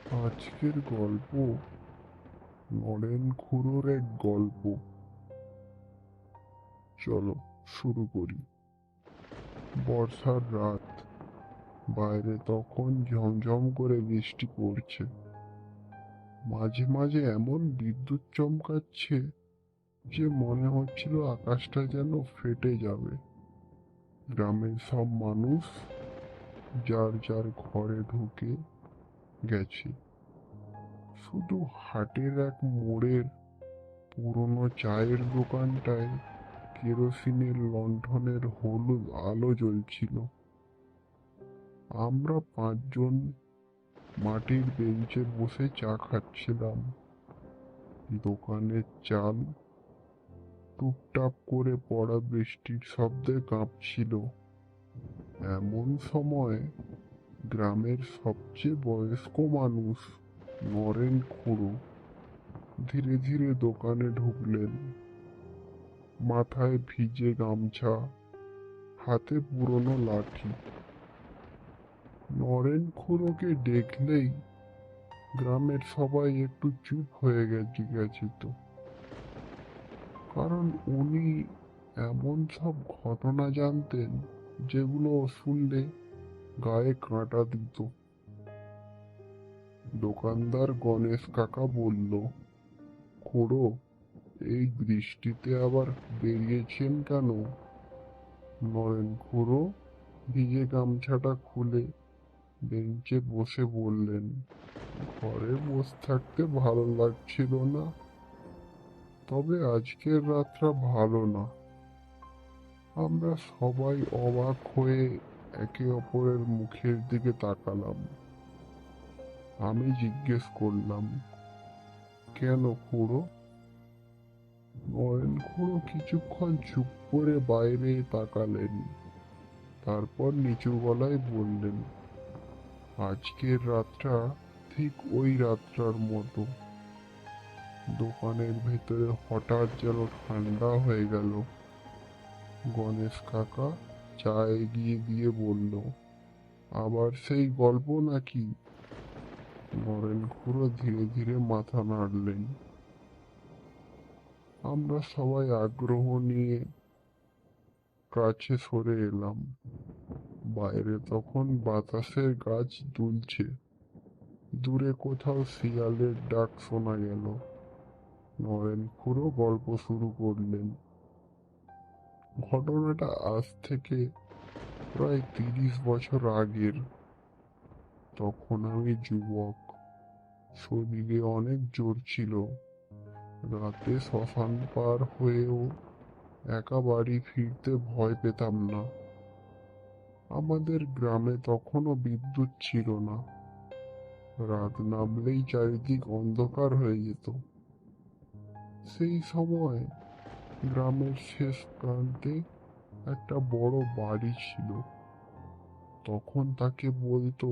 আজকের গল্প নরেন খুড়োর এক গল্প। চলো শুরু করি। বর্ষার রাত, বাইরে তখন ঝমঝম করে বৃষ্টি পড়ছে। মাঝে মাঝে এমন বিদ্যুৎ চমকাচ্ছে যে মনে হচ্ছিল আকাশটা যেন ফেটে যাবে। গ্রামের সব মানুষ যার যার ঘরে ঢুকে গেছে। শুধু হাটের এক মোড়ের পুরনো চায়ের দোকানটায় কেরোসিনের লণ্ঠনের হলুদ আলো জ্বলছিল। আমরা পাঁচজন মাটির বেঞ্চে বসে চা খাচ্ছিলাম। দোকানের চাল টুপটাপ করে পড়া বৃষ্টির শব্দে কাঁপছিল। এমন সময় গ্রামের সবচেয়ে বয়স্ক মানুষ নরেন খুড়ো ধীরে ধীরে দোকানে ঢুকলেন। মাথায় ভিজে গামছা, হাতে পুরনো লাঠি। নরেন খুড়োকে দেখলেই গ্রামের সবাই একটু চুপ হয়ে গেছে তো, কারণ উনি এমন সব ঘটনা জানতেন যেগুলো শুনলে গায়ে কাঁটা দিত। দোকানদার গণেশ কাকা বলল, খুড়ো, এই বৃষ্টিতে আবার বেরিয়েছেন কেন? নরেন খুড়ো ভিজে গামছাটা খুলে বেঞ্চে বসে বললেন, ঘরে বসে থাকতে ভালো লাগছিল না, তবে আজকের রাতটা ভালো না। আমরা সবাই অবাক হয়ে একে অপরের মুখের দিকে তাকালাম। আমি জিজ্ঞেস করলাম, কেন খুড়ো? নরেন খুড়ো কিছুক্ষণ চুপ করে বাইরে তাকালেন, তারপর নিচু গলায় বললেন, আজকের রাতটা ঠিক ওই রাতটার মতো। দোকানের ভেতরে হঠাৎ যেন ঠান্ডা হয়ে গেল। গণেশ কাকা চা এগিয়ে দিয়ে বলল, আবার সেই গল্প নাকি? নরেন খুড়ো ধীরে ধীরে মাথা নাড়লেন। আমরা সবাই আগ্রহ নিয়ে কাছে সরে এলাম। বাইরে তখন বাতাসের গাছ দুলছে। দূরে কোথাও শিয়ালের ডাক শোনা গেল। নরেন খুড়ো গল্প শুরু করলেন। ঘটনাটা আজ থেকে প্রায় 30 বছর আগের। তখন আমি যুবক, শরীরে অনেক জোর ছিল। রাতে শ্মশান পার হয়েও একা বাড়ি ফিরতে ভয় পেতাম না। আমাদের গ্রামে তখনও বিদ্যুৎ ছিল না। রাত নামলেই চারিদিক অন্ধকার হয়ে যেত। সেই সময় গ্রামের শেষ প্রান্তে একটা বড় বাড়ি ছিল। তখন তাকে বলতো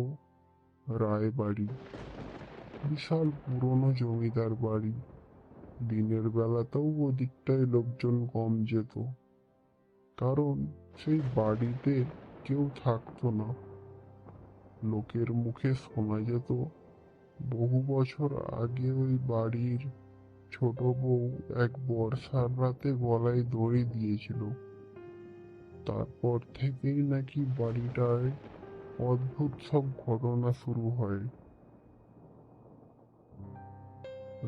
রায় বাড়ি। বিশাল পুরনো জমিদার বাড়ি। দিনের বেলাতেও ওদিকটায় লোকজন কম যেত, কারণ সেই বাড়িতে কেউ থাকতো না। লোকের মুখে শোনা যেত বহু বছর আগে ওই বাড়ির ছোট বউ এক বর্ষার রাতে গলায় দড়ি দিয়েছিল। তারপর থেকেই নাকি বাড়িটায় অদ্ভুত সব ঘটনা শুরু হয়।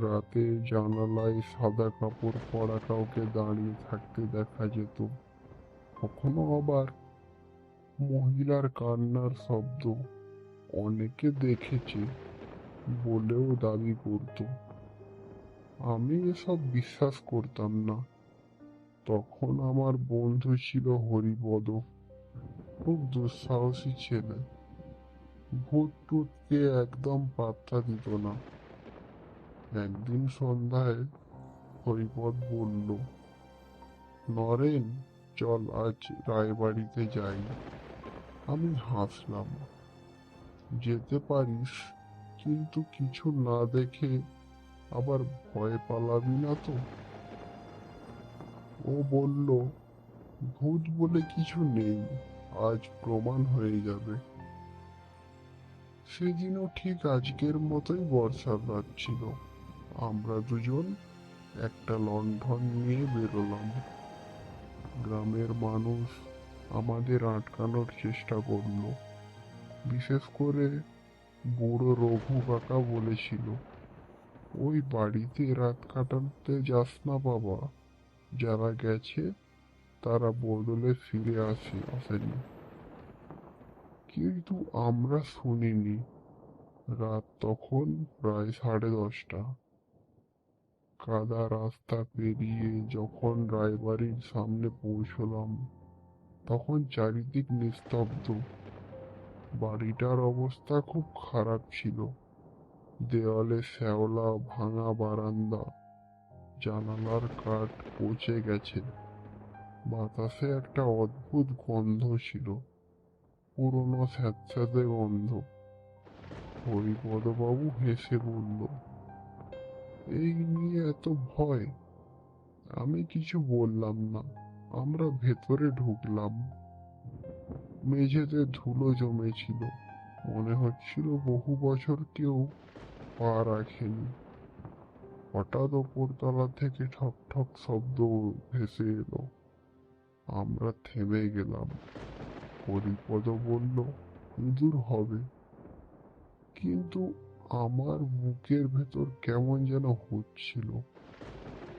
রাতে জানালায় সাদা কাপড় পরা কাউকে দাঁড়িয়ে থাকতে দেখা যেত। কখনো আবার মহিলার কান্নার শব্দ। অনেকে দেখেছে বলেও দাবি করত। আমি এসব বিশ্বাস করতাম না। তখন আমার বন্ধু ছিল হরিপদ, খুব দুঃসাহসী ছেলে। ভূত টুতকে একদম পাত্তা দিত না। একদিন সন্ধ্যায় হরিপদ বলল, নরেন, চল আজ রায়বাড়িতে যাই। আমি হাসলাম, যেতে পারিস, কিন্তু কিছু না দেখে আবার ভয় পালাবি না তো? ও বলল, ভূত বলে কিছু নেই, আজ প্রমাণ হয়ে যাবে। সেদিনও ঠিক আজকের মতোই বর্ষার রাত ছিল। আমরা দুজন একটা লণ্ঠন নিয়ে বেরোলাম। গ্রামের মানুষ আমাদের আটকানোর চেষ্টা করলো। বিশেষ করে বুড়ো রঘু কাকা বলেছিল, ওই বাড়িতে রাত কাটাতে যাস না বাবা, যারা গেছে তারা বদলে ফিরে আসেনি। কিন্তু আমরা শুনিনি। রাত তখন প্রায় 10:30। কাদা রাস্তা পেরিয়ে যখন রায়বাড়ির সামনে পৌঁছলাম, তখন চারিদিক নিস্তব্ধ। বাড়িটার অবস্থা খুব খারাপ ছিল। দেওয়ালে শ্যাওলা, ভাঙা বারান্দা, জানালার কাঠ পচে গেছে। বাতাসে একটা অদ্ভুত গন্ধ ছিল, পুরনো স্যাঁতস্যাঁতে গন্ধ। হরিপদবাবু হেসে বলল, এই নিয়ে এত ভয়? আমি কিছু বললাম না। আমরা ভেতরে ঢুকলাম। মেঝেতে ধুলো জমেছিল, মনে হচ্ছিল বহু বছর কেউ পা রাখেনি। হঠাৎ ওপরতলা থেকে ঠক ঠক শব্দ ভেসে এলো। আমরা থেমে গেলাম। হরিপদ বলল, ইঁদুর হবে। কিন্তু আমার বুকের ভেতর কেমন যেন হচ্ছিল।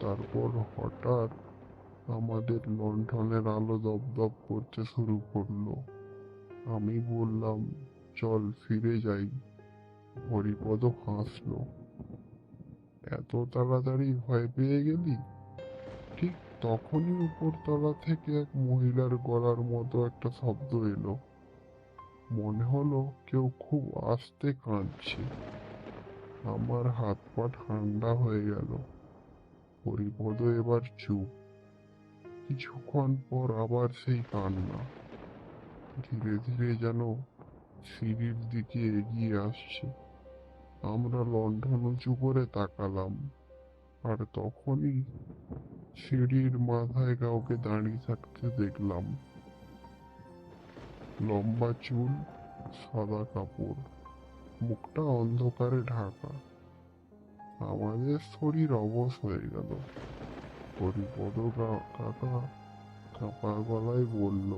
তারপর হঠাৎ আমাদের লণ্ঠনের আলো দপদপ করতে শুরু করলো। আমি বললাম, চল ফিরে যাই। হরিপদ হাসলো, এত তাড়াতাড়ি ভয় পেয়ে গেলি? ঠিক তখনই উপরতলা থেকে এক মহিলার গলার মতো একটা শব্দ এলো। মনে হলো কেউ খুব আস্তে কাঁদছে। আমার হাত পা ঠান্ডা হয়ে গেল। হরিপদ এবার চুপ। কিছুক্ষণ পর আবার সেই কান্না, ধীরে ধীরে যেন সিঁড়ির দিকে এগিয়ে আসছে। আমরা লণ্ঠন উঁচু করে তাকালাম, আর তখনই সিঁড়ির মাথায় কাউকে দাঁড়িয়ে থাকতে দেখলাম। লম্বা চুল, সাদা কাপড়, মুখটা অন্ধকারে ঢাকা। আমাদের শরীর অবশ হয়ে গেল। হরিপদ কাকা কাঁপা গলায় বলল,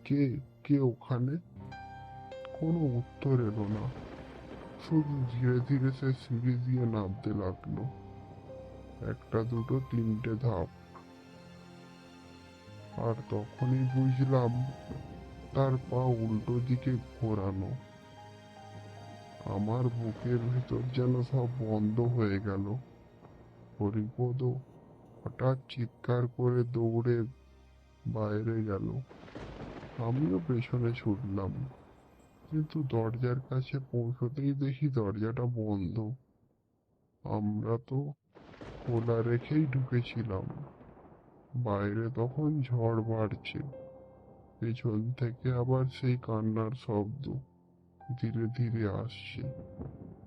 কে কে ওখানে? কোনো উত্তর এলো না। শুধু ধীরে ধীরে সে সিঁড়ি দিয়ে নামতে লাগলো। একটা, দুটো, তিনটে ধাপ। আর তখনই বুঝলাম তার পা উল্টো দিকে ঘোরানো। আমার বুকের ভিতর যেন সব বন্ধ হয়ে গেল। হরিপদ হঠাৎ চিৎকার করে দৌড়ে বাইরে গেল। আমিও পেছনে ছুটলাম, কিন্তু দরজার কাছে পৌঁছতেই দেখি দরজাটা বন্ধ। আমরা তো খোলা রেখেই ঢুকেছিলাম। বাইরে তখন ঝড় বাড়ছে। পেছন থেকে আবার সেই কান্নার শব্দ ধীরে ধীরে আসছে।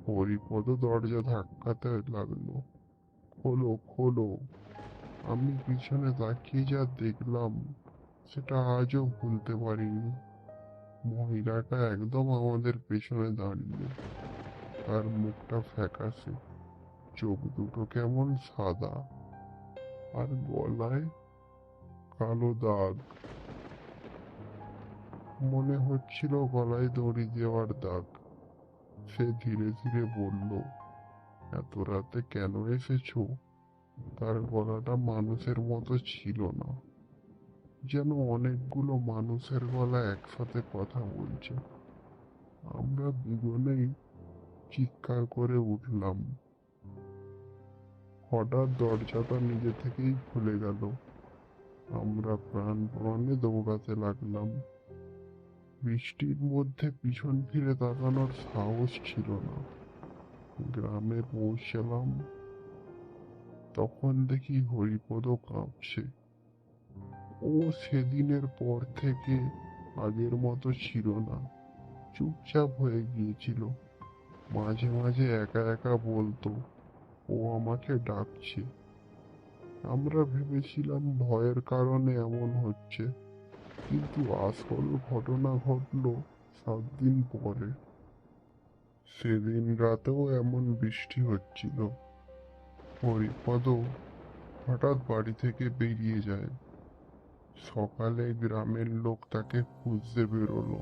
হরিপদ দরজা ধাক্কাতে লাগলো, খোলো খোলো। আমি পিছনে তাকিয়ে যা দেখলাম সেটা আজও ভুলতে পারিনি। মহিলাটা একদম আমাদের পেছনে দাঁড়িয়ে, তার মুখটা ফ্যাকাশে, চোখ দুটো কেমন সাদা, আর গলায় কালো দাগ। মনে হচ্ছিল গলায় দড়ি দেওয়ার দাগ। সে ধীরে ধীরে বলল, এত রাতে কেন এসেছো? তার গলাটা মানুষের মতো ছিল না, যেন অনেকগুলো মানুষের গলা একসাথে কথা বলছে। আমরা দুজনেই চিৎকার করে উঠলাম। হঠাৎ দরজাটা নিজে থেকেই খুলে গেল। আমরা প্রাণপণে দৌড়াতে লাগলাম। বৃষ্টির মধ্যে পিছন ফিরে তাকানোর সাহস ছিল না। গ্রামে পৌঁছলাম, তখন দেখি হরিপদ কাঁপছে। ও সেদিনের পর থেকে আগের মতো ছিল না, চুপচাপ হয়ে গিয়েছিল। মাঝে মাঝে একা একা বলতো, ও আমাকে ডাকছে। আমরা ভেবেছিলাম ভয়ের কারণে এমন হচ্ছে, কিন্তু আসল ঘটনা ঘটলো 7 দিন পরে। সেদিন রাতেও এমন বৃষ্টি হচ্ছিল। হরিপদ হঠাৎ বাড়ি থেকে বেরিয়ে যায়। সকালে গ্রামের লোক তাকে খুঁজতে বেরোলো।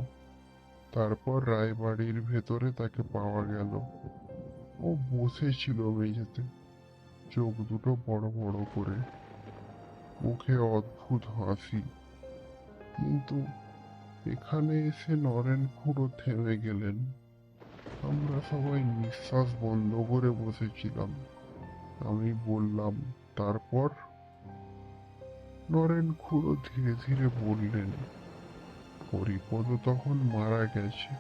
তারপর রায়বাড়ির ভেতরে তাকে পাওয়া গেল। ও বসেছিল মেঝেতে, চোখ দুটো বড় বড় করে, মুখে অদ্ভুত হাসি। কিন্তু এখানে এসে নরেন খুড়ো থেমে গেলেন। আমরা সবাই নিঃশ্বাস বন্ধ করে বসেছিলাম। আমি বললাম, তারপর? নরেন খুড়ো ধীরে ধীরে বললেন, হরিপদ তখন মারা গেছে।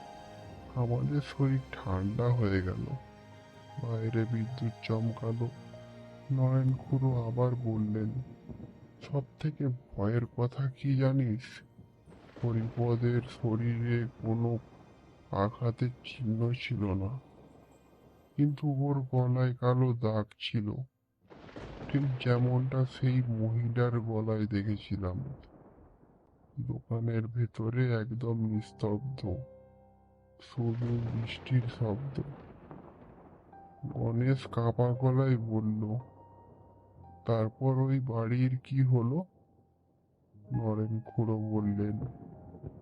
আমাদের শরীর ঠান্ডা হয়ে গেল। বাইরে বিদ্যুৎ চমকালো। নরেন খুড়ো আবার বললেন, সব থেকে ভয়ের কথা কি জানিস? হরিপদের শরীরে কোনো আঘাতের চিহ্ন ছিল না, কিন্তু ওর গলায় কালো দাগ ছিল, ঠিক যেমনটা সেই মহিলার গলায় দেখেছিলাম। দোকানের ভেতরে একদম নিস্তব্ধ, শুধু বৃষ্টির শব্দ। গণেশ কাঁপা গলায় বলল, তারপর ওই বাড়ির কি হলো? নরেন খুড়ো বললেন,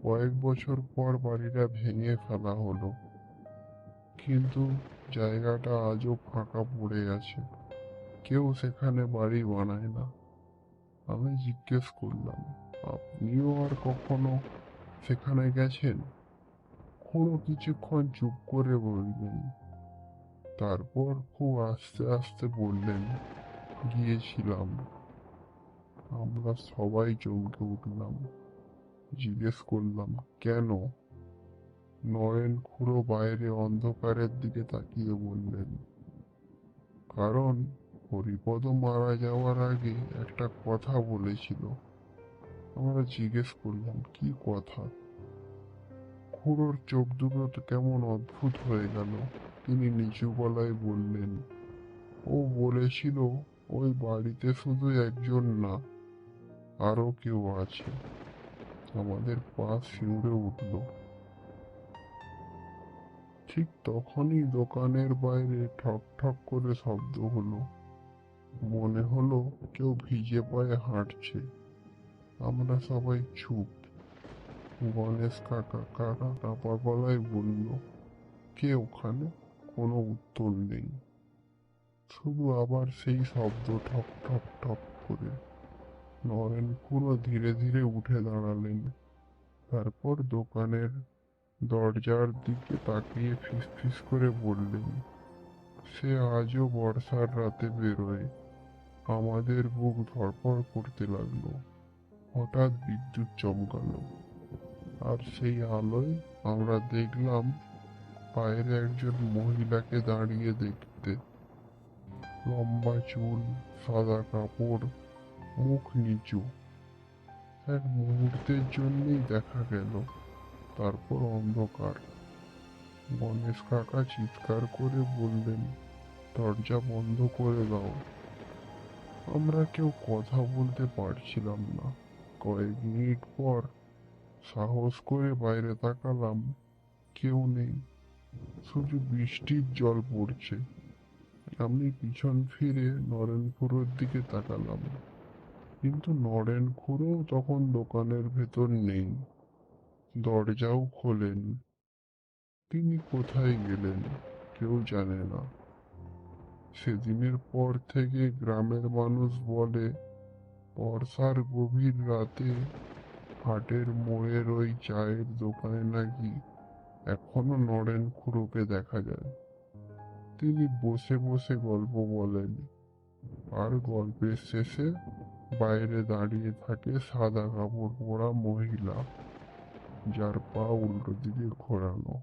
কয়েক বছর পর বাড়িটা ভেঙে ফেলা হলো, কিন্তু জায়গাটা আজও ফাঁকা পড়ে আছে। কেউ সেখানে বাড়ি বানায় না। আমি জিজ্ঞেস করলাম, আপনিও আর কখনো সেখানে গেছেন? খুড়ো কিছুক্ষণ চুপ করে বললেন, তারপর খুব আস্তে আস্তে বললেন, গিয়েছিলাম। আমরা সবাই চমকে উঠলাম। জিজ্ঞেস করলাম, কেন? নরেন খুড়ো বাইরে অন্ধকারের দিকে তাকিয়ে বললেন, কারণ হরিপদ মারা যাওয়ার আগে একটা কথা বলেছিল। আমরা জিজ্ঞেস করলাম, কি কথা? খুড়োর চোখ দুটো তো কেমন অদ্ভুত হয়ে গেল। তিনি নিচু গলায় বললেন, ও বলেছিল ওই বাড়িতে শুধু একজন না, আরো কেউ আছে। আমাদের পা শিউরে উঠল। ঠিক তখনই দোকানের বাইরে ঠক ঠক করে শব্দ হলো। মনে হলো কেউ ভিজে পায়ে হাঁটছে। আমরা সবাই চুপ। গণেশ কাকা কাকা কাঁপা গলায় বলল, কে ওখানে? কোনো উত্তর নেই, শুধু আবার সেই শব্দ, ঠক ঠক ঠক করে। নরেন খুড়ো ধীরে ধীরে উঠে দাঁড়ালেন। তারপর দোকানের দরজার দিকে তাকিয়ে ফিস ফিস করে বললেন, সে আজও বর্ষার রাতে বেরোয়। আমাদের বুক ধড়ফড় করতে লাগলো। হঠাৎ বিদ্যুৎ চমকালো, আর সেই আলোয় আমরা দেখলাম বাইরে একজন মহিলাকে দাঁড়িয়ে দেখতে। লম্বা চুল, সাদা কাপড়, মুখ নিচু। এক মুহূর্তের জন্যই দেখা গেল, তারপর অন্ধকার। গণেশ কাকা চিৎকার করে বললেন, দরজা বন্ধ করে দাও। আমরা কেউ কথা বলতে পারছিলাম না। কয়েক মিনিট পর সাহস করে বাইরে তাকালাম, কেউ নেই, শুধু বৃষ্টির জল পড়ছে। আমি পিছন ফিরে নরেন খুড়োর দিকে তাকালাম, কিন্তু নরেন খুড়ো তখন দোকানের ভেতর নেই, দরজাও খোলেন। তিনি কোথায় গেলেন কেউ জানে না। সেদিনের পর থেকে গ্রামের মানুষ বলে, বর্ষার গভীর রাতে হাটের মোড়ের ওই চায়ের দোকানে নাকি এখনো নরেন খুড়োকে দেখা যায়। তিনি বসে বসে গল্প বলেন, আর গল্পের শেষে বাইরে দাঁড়িয়ে থাকে সাদা কাপড় পরা মহিলা, যার পা উল্টো দিকে ঘোরানো।